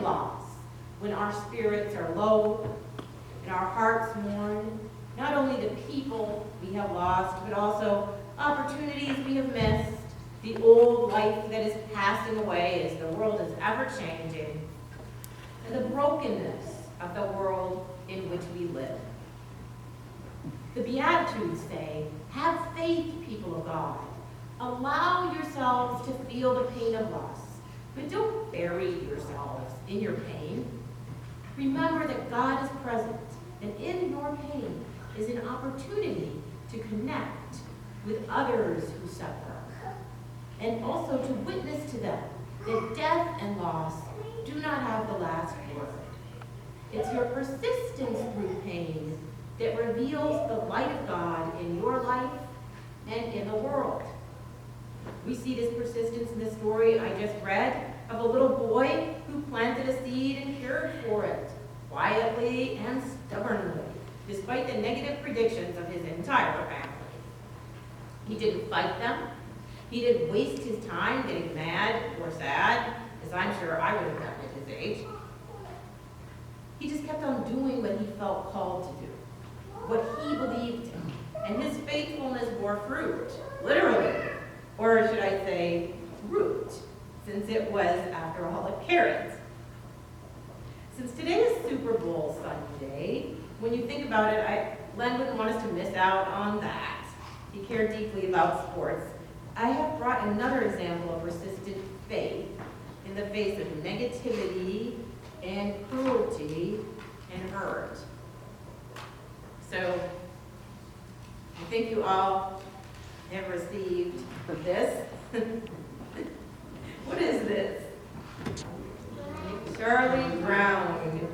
loss, when our spirits are low and our hearts mourn, not only the people we have lost, but also opportunities we have missed, the old life that is passing away as the world is ever changing, and the brokenness of the world in which we live. The Beatitudes say, have faith, people of God. Allow yourselves to feel the pain of loss, but don't bury yourselves in your pain. Remember that God is present, and in your pain is an opportunity to connect with others who suffer, and also to witness to them that death and loss do not have the last word. It's your persistence through pain that reveals the light of God in your life and in the world. We see this persistence in the story I just read of a little boy who planted a seed and cared for it, quietly and stubbornly, despite the negative predictions of his entire family. He didn't fight them. He didn't waste his time getting mad or sad, as I'm sure I would have done at his age. He just kept on doing what he felt called to do, what he believed in, and his faithfulness bore fruit, literally, or should I say, root, since it was, after all, a carrot. Since today is Super Bowl Sunday, when you think about it, Len wouldn't want us to miss out on that. He cared deeply about sports. I have brought another example of persistent faith in the face of negativity and cruelty and hurt. So, I think you all have received this. What is this? Charlie Brown.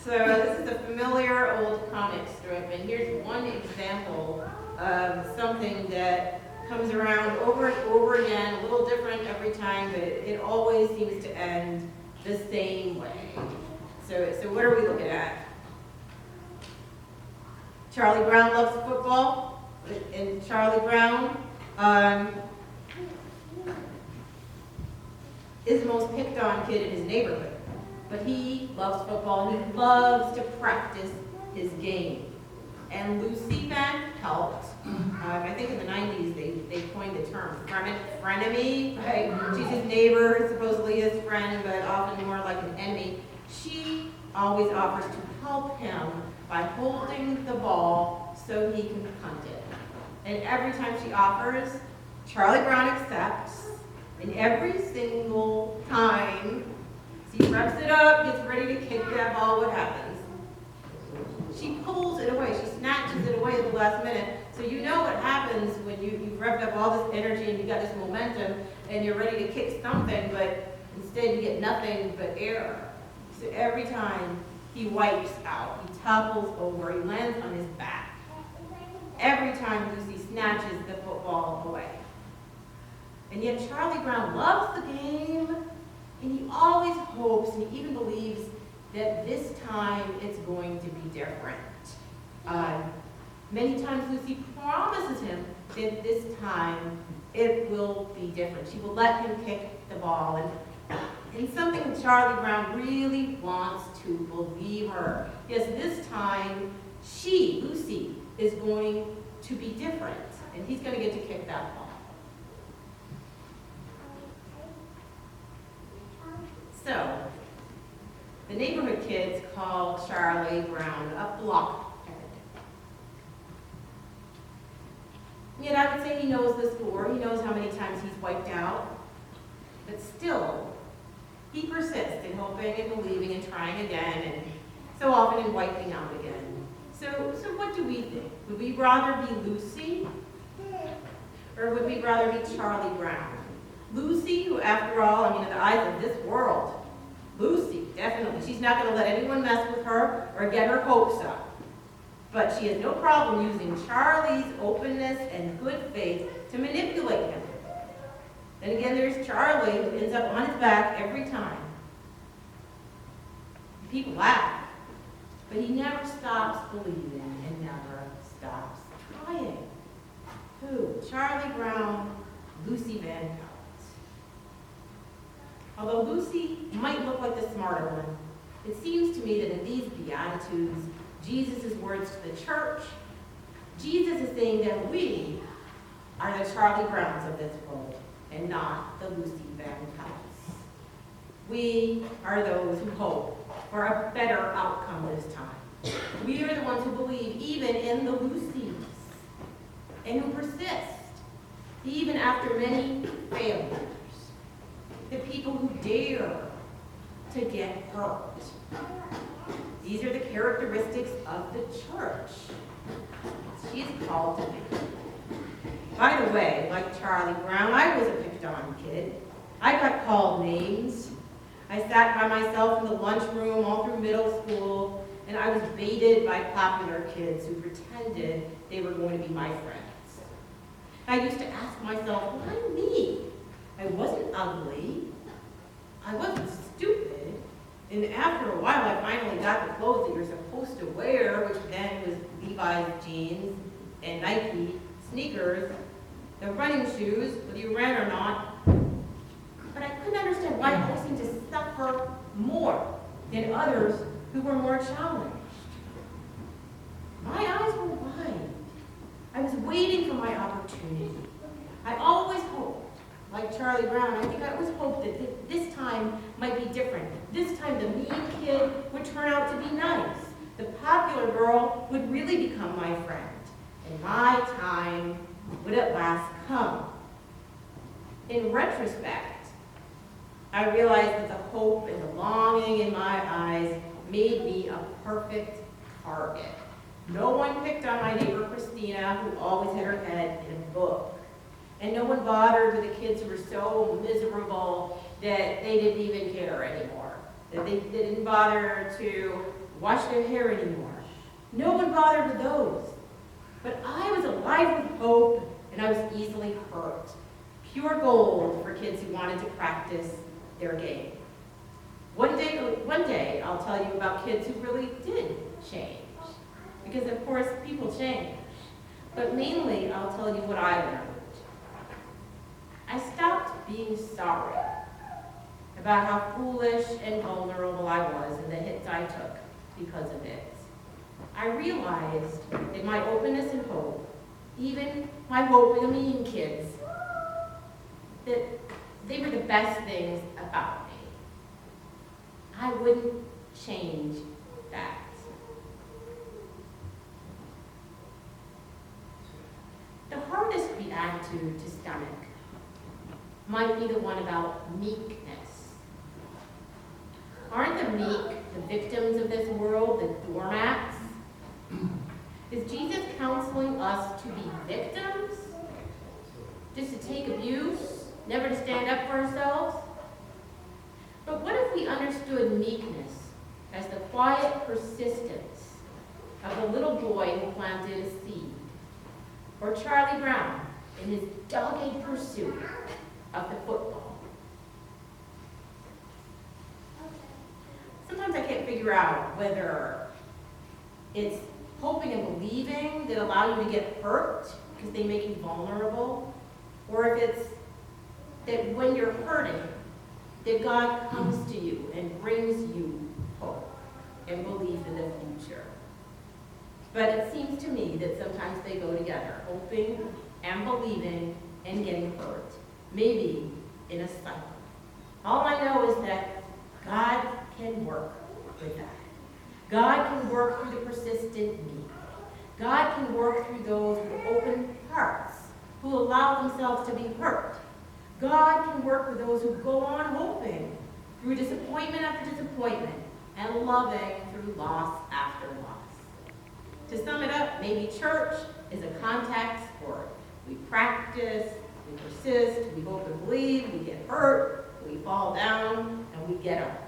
So this is a familiar old comic strip, and here's one example of something that comes around over and over again, a little different every time, but it always seems to end the same way. So what are we looking at? Charlie Brown loves football, and Charlie Brown is the most picked on kid in his neighborhood. But he loves football, and he loves to practice his game. And Lucy Van Pelt, I think in the 90s they coined the term frenemy, right? She's his neighbor, supposedly his friend, but often more like an enemy. She always offers to help him by holding the ball so he can punt it. And every time she offers, Charlie Brown accepts, and every single time he reps it up, gets ready to kick that ball, what happens? She pulls it away. She snatches it away at the last minute. So you know what happens when you've revved up all this energy and you got this momentum and you're ready to kick something, but instead you get nothing but air. So every time he wipes out, he topples over, he lands on his back. Every time Lucy snatches the football away. And yet Charlie Brown loves the game, and he always hopes and he even believes that this time it's going to be different. Many times Lucy promises him that this time it will be different. She will let him kick the ball. And something Charlie Brown really wants to believe her. Yes, this time she, Lucy, is going to be different. And he's going to get to kick that ball. So, the neighborhood kids call Charlie Brown a blockhead. Yet I would say he knows the score. He knows how many times he's wiped out. But still, he persists in hoping and believing and trying again, and so often in wiping out again. So what do we think? Would we rather be Lucy? Or would we rather be Charlie Brown? Lucy, who after all, in the eyes of this world, Lucy, definitely, she's not going to let anyone mess with her or get her hopes up. But she has no problem using Charlie's openness and good faith to manipulate him. Then again, there's Charlie, who ends up on his back every time. People laugh, but he never stops believing and never stops trying. Who? Charlie Brown, Lucy Van Pelt. Although Lucy might look like the smarter one, it seems to me that in these Beatitudes, Jesus' words to the church, Jesus is saying that we are the Charlie Browns of this world and not the Lucy Van Pelts. We are those who hope for a better outcome this time. We are the ones who believe even in the Lucys and who persist even after many failures. The people who dare to get hurt. These are the characteristics of the church. She's called to be. By the way, like Charlie Brown, I was a picked on kid. I got called names. I sat by myself in the lunchroom all through middle school, and I was baited by popular kids who pretended they were going to be my friends. I used to ask myself, why me? I wasn't ugly. I wasn't stupid. And after a while, I finally got the clothes that you're supposed to wear, which then was Levi's jeans and Nike sneakers, the running shoes, whether you ran or not. But I couldn't understand why I seemed to suffer more than others who were more challenged. My eyes were wide. I was waiting for my opportunity. I always hoped, like Charlie Brown, I think I always hoped that this time might be different. This time the mean kid would turn out to be nice. The popular girl would really become my friend. And my time would at last come. In retrospect, I realized that the hope and the longing in my eyes made me a perfect target. No one picked on my neighbor Christina, who always had her head in a book. And no one bothered with the kids who were so miserable that they didn't even care anymore. That they didn't bother to wash their hair anymore. No one bothered with those. But I was alive with hope, and I was easily hurt. Pure gold for kids who wanted to practice their game. One day, I'll tell you about kids who really did change. Because of course, people change. But mainly, I'll tell you what I learned. I stopped being sorry about how foolish and vulnerable I was and the hits I took because of it. I realized that my openness and hope, even my hope in the mean kids, that they were the best things about me. I wouldn't change that. The hardest beatitude to stomach might be the one about meekness. Aren't the meek the victims of this world, the doormats? Is Jesus counseling us to be victims? Just to take abuse, never to stand up for ourselves? But what if we understood meekness as the quiet persistence of the little boy who planted a seed? Or Charlie Brown in his dogged pursuit of the football? Sometimes I can't figure out whether it's hoping and believing that allow you to get hurt because they make you vulnerable, or if it's that when you're hurting, that God comes to you and brings you hope and belief in the future. But it seems to me that sometimes they go together, hoping and believing and getting hurt, maybe in a cycle. All I know is that God can work with that. God can work through the persistent meek. God can work through those with open hearts who allow themselves to be hurt. God can work with those who go on hoping through disappointment after disappointment and loving through loss after loss. To sum it up, maybe church is a contact sport. We practice, we persist, we hope and believe, we get hurt, we fall down, and we get up.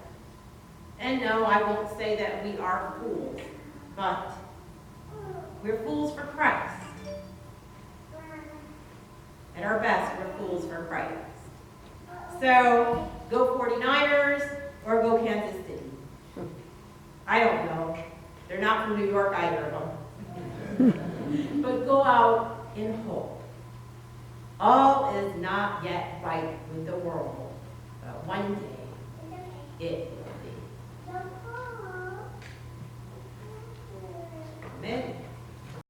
And no, I won't say that we are fools, but we're fools for Christ. At our best, we're fools for Christ. So, go 49ers or go Kansas City. I don't know. They're not from New York, either of them. But go out in hope. All is not yet right with the world, But one day, it will be. Amen.